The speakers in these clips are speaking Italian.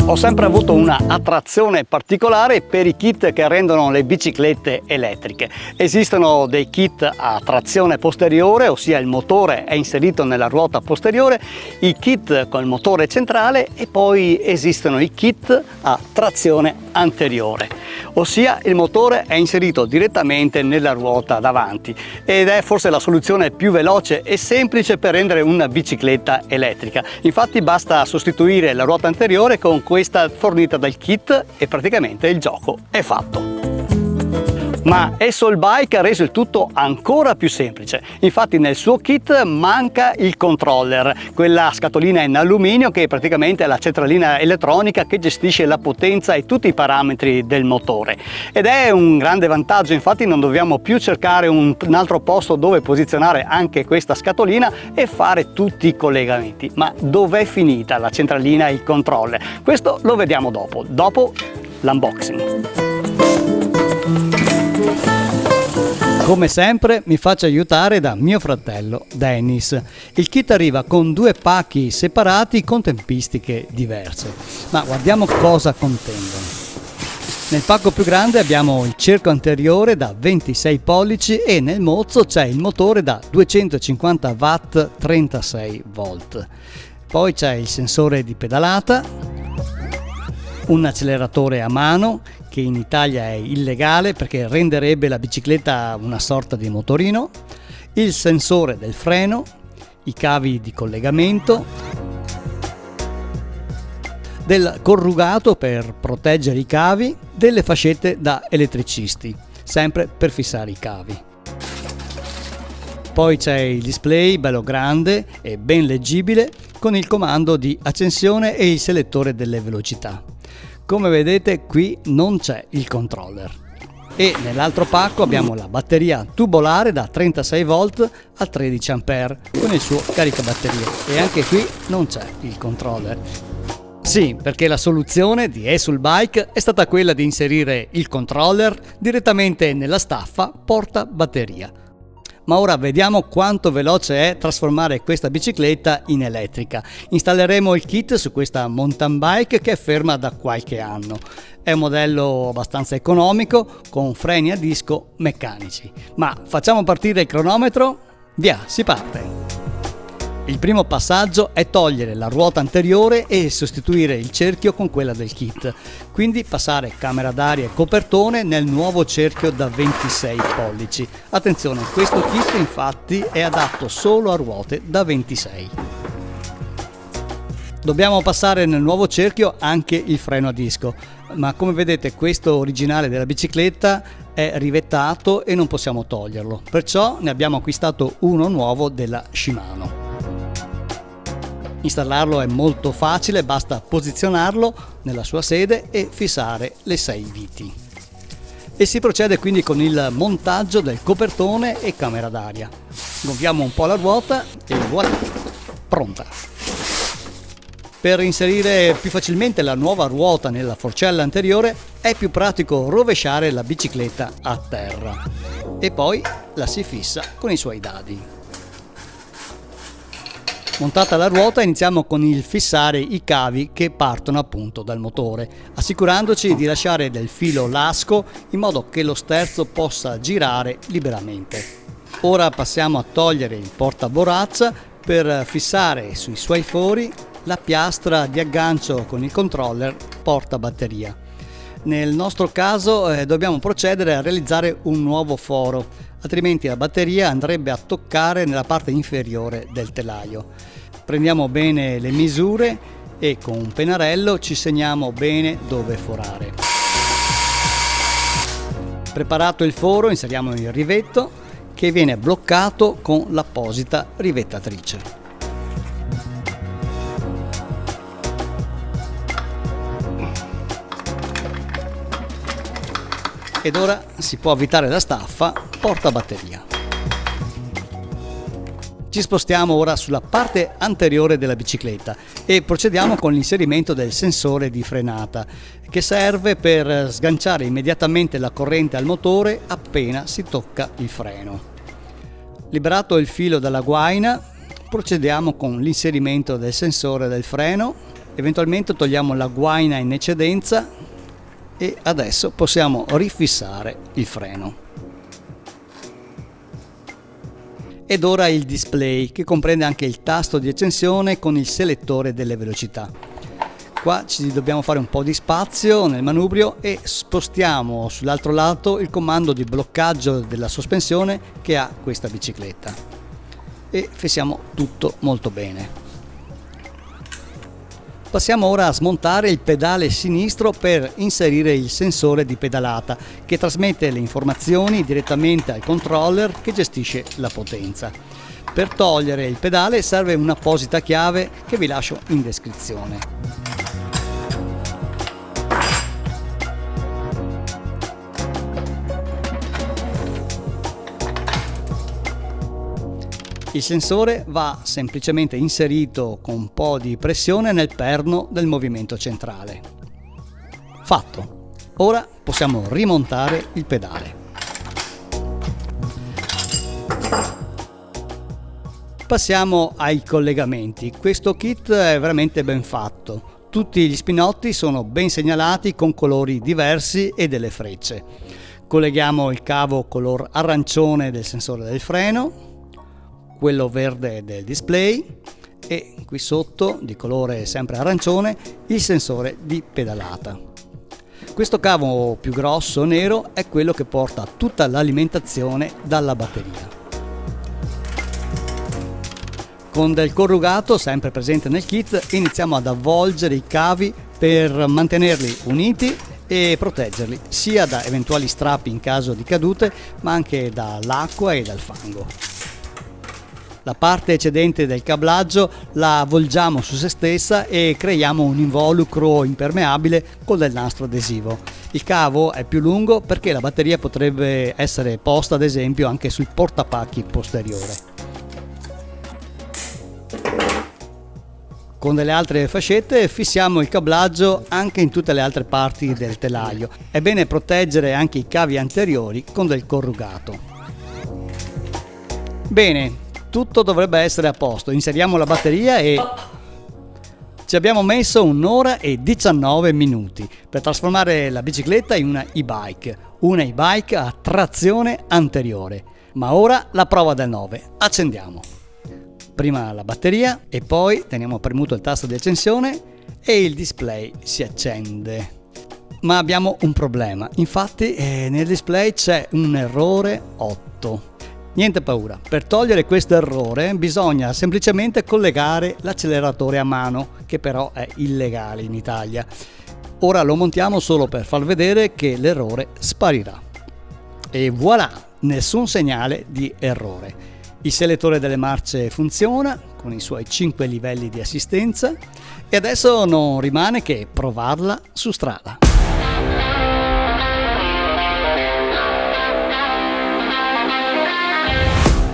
Ho sempre avuto una attrazione particolare per i kit che rendono le biciclette elettriche. Esistono dei kit a trazione posteriore, ossia il motore è inserito nella ruota posteriore, i kit con il motore centrale e poi esistono i kit a trazione anteriore, ossia il motore è inserito direttamente nella ruota davanti ed è forse la soluzione più veloce e semplice per rendere una bicicletta elettrica. Infatti basta sostituire la ruota anteriore con questa fornita dal kit e praticamente il gioco è fatto. Ma e-Soulbike ha reso il tutto ancora più semplice. Infatti nel suo kit manca il controller, quella scatolina in alluminio che praticamente è la centralina elettronica che gestisce la potenza e tutti i parametri del motore. Ed è un grande vantaggio, infatti non dobbiamo più cercare un altro posto dove posizionare anche questa scatolina e fare tutti i collegamenti. Ma dov'è finita la centralina e il controller? Questo lo vediamo dopo l'unboxing. Come sempre mi faccio aiutare da mio fratello Dennis. Il kit arriva con due pacchi separati con tempistiche diverse, ma guardiamo cosa contengono. Nel pacco più grande abbiamo il cerchio anteriore da 26 pollici e nel mozzo c'è il motore da 250 watt 36 volt. Poi c'è il sensore di pedalata, un acceleratore a mano che in Italia è illegale perché renderebbe la bicicletta una sorta di motorino, il sensore del freno, i cavi di collegamento, del corrugato per proteggere i cavi, delle fascette da elettricisti, sempre per fissare i cavi. Poi c'è il display bello grande e ben leggibile con il comando di accensione e il selettore delle velocità. Come vedete qui non c'è il controller. E nell'altro pacco abbiamo la batteria tubolare da 36 volt a 13 A con il suo caricabatterie e anche qui non c'è il controller. Sì, perché la soluzione di e-Soulbike è stata quella di inserire il controller direttamente nella staffa porta batteria. Ma ora vediamo quanto veloce è trasformare questa bicicletta in elettrica. Installeremo il kit su questa mountain bike che è ferma da qualche anno. È un modello abbastanza economico con freni a disco meccanici. Ma facciamo partire il cronometro? Via, si parte! Il primo passaggio è togliere la ruota anteriore e sostituire il cerchio con quella del kit, quindi passare camera d'aria e copertone nel nuovo cerchio da 26 pollici. Attenzione, questo kit infatti è adatto solo a ruote da 26. Dobbiamo passare nel nuovo cerchio anche il freno a disco, ma come vedete questo originale della bicicletta è rivettato e non possiamo toglierlo, perciò ne abbiamo acquistato uno nuovo della Shimano. Installarlo è molto facile, basta posizionarlo nella sua sede e fissare le 6 viti. E si procede quindi con il montaggio del copertone e camera d'aria. Gonfiamo un po' la ruota e voilà, pronta! Per inserire più facilmente la nuova ruota nella forcella anteriore è più pratico rovesciare la bicicletta a terra e poi la si fissa con i suoi dadi. Montata la ruota iniziamo con il fissare i cavi che partono appunto dal motore, assicurandoci di lasciare del filo lasco in modo che lo sterzo possa girare liberamente. Ora passiamo a togliere il portaborraccia per fissare sui suoi fori la piastra di aggancio con il controller portabatteria. Nel nostro caso dobbiamo procedere a realizzare un nuovo foro, altrimenti la batteria andrebbe a toccare nella parte inferiore del telaio. Prendiamo bene le misure e con un pennarello ci segniamo bene dove forare. Preparato il foro inseriamo il rivetto che viene bloccato con l'apposita rivettatrice. Ed ora si può avvitare la staffa portabatteria. Ci spostiamo ora sulla parte anteriore della bicicletta e procediamo con l'inserimento del sensore di frenata che serve per sganciare immediatamente la corrente al motore appena si tocca il freno. Liberato il filo dalla guaina procediamo con l'inserimento del sensore del freno Eventualmente togliamo la guaina in eccedenza e adesso possiamo rifissare il freno. Ed ora il display, che comprende anche il tasto di accensione con il selettore delle velocità. Qua ci dobbiamo fare un po' di spazio nel manubrio e spostiamo sull'altro lato il comando di bloccaggio della sospensione che ha questa bicicletta e fissiamo tutto molto bene. Passiamo ora a smontare il pedale sinistro per inserire il sensore di pedalata che trasmette le informazioni direttamente al controller che gestisce la potenza. Per togliere il pedale serve un'apposita chiave che vi lascio in descrizione. Il sensore va semplicemente inserito con un po' di pressione nel perno del movimento centrale. Fatto! Ora possiamo rimontare il pedale. Passiamo ai collegamenti. Questo kit è veramente ben fatto. Tutti gli spinotti sono ben segnalati con colori diversi e delle frecce. Colleghiamo il cavo color arancione del sensore del freno, quello verde del display e qui sotto, di colore sempre arancione, il sensore di pedalata. Questo cavo più grosso nero è quello che porta tutta l'alimentazione dalla batteria. Con del corrugato, sempre presente nel kit, iniziamo ad avvolgere i cavi per mantenerli uniti e proteggerli sia da eventuali strappi in caso di cadute, ma anche dall'acqua e dal fango. La parte eccedente del cablaggio la avvolgiamo su se stessa e creiamo un involucro impermeabile con del nastro adesivo. Il cavo è più lungo perché la batteria potrebbe essere posta ad esempio anche sul portapacchi posteriore. Con delle altre fascette fissiamo il cablaggio anche in tutte le altre parti del telaio. È bene proteggere anche i cavi anteriori con del corrugato. Bene. Tutto dovrebbe essere a posto, inseriamo la batteria e ci abbiamo messo 1 ora e 19 minuti per trasformare la bicicletta in una e-bike, a trazione anteriore. Ma ora la prova del 9, accendiamo. Prima la batteria e poi teniamo premuto il tasto di accensione e il display si accende. Ma abbiamo un problema, infatti nel display c'è un errore 8. Niente paura, per togliere questo errore bisogna semplicemente collegare l'acceleratore a mano, che però è illegale in Italia. Ora lo montiamo solo per far vedere che l'errore sparirà. E voilà, nessun segnale di errore. Il selettore delle marce funziona con i suoi 5 livelli di assistenza e adesso non rimane che provarla su strada.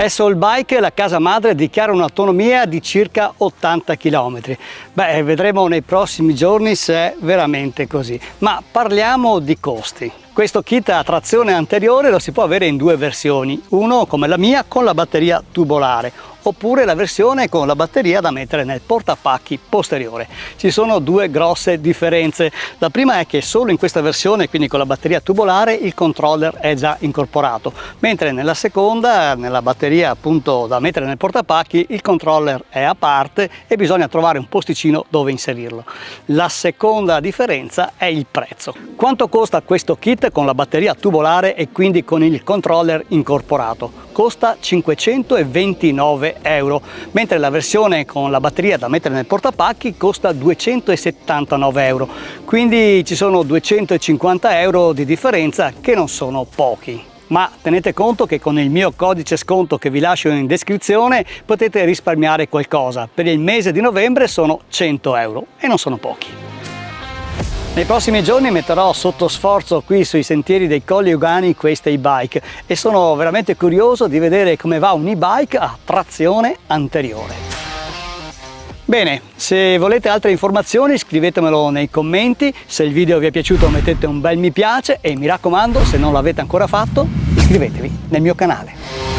Soulbike, la casa madre, dichiara un'autonomia di circa 80 km. Beh, vedremo nei prossimi giorni se è veramente così. Ma parliamo di costi. Questo kit a trazione anteriore lo si può avere in 2 versioni, uno come la mia con la batteria tubolare, oppure la versione con la batteria da mettere nel portapacchi posteriore. Ci sono 2 grosse differenze. La prima è che solo in questa versione, quindi con la batteria tubolare, il controller è già incorporato, mentre nella seconda, nella batteria appunto da mettere nel portapacchi, il controller è a parte e bisogna trovare un posticino dove inserirlo. La seconda differenza è il prezzo. Quanto costa questo kit con la batteria tubolare e quindi con il controller incorporato? Costa 529 euro, mentre la versione con la batteria da mettere nel portapacchi costa 279 euro, quindi ci sono 250 euro di differenza che non sono pochi. Ma tenete conto che con il mio codice sconto che vi lascio in descrizione potete risparmiare qualcosa. Per il mese di novembre sono 100 euro e non sono pochi. Nei prossimi giorni metterò sotto sforzo qui sui sentieri dei Colli Euganei queste e-bike e sono veramente curioso di vedere come va un e-bike a trazione anteriore. Bene, se volete altre informazioni scrivetemelo nei commenti, se il video vi è piaciuto mettete un bel mi piace e mi raccomando, se non l'avete ancora fatto, iscrivetevi nel mio canale.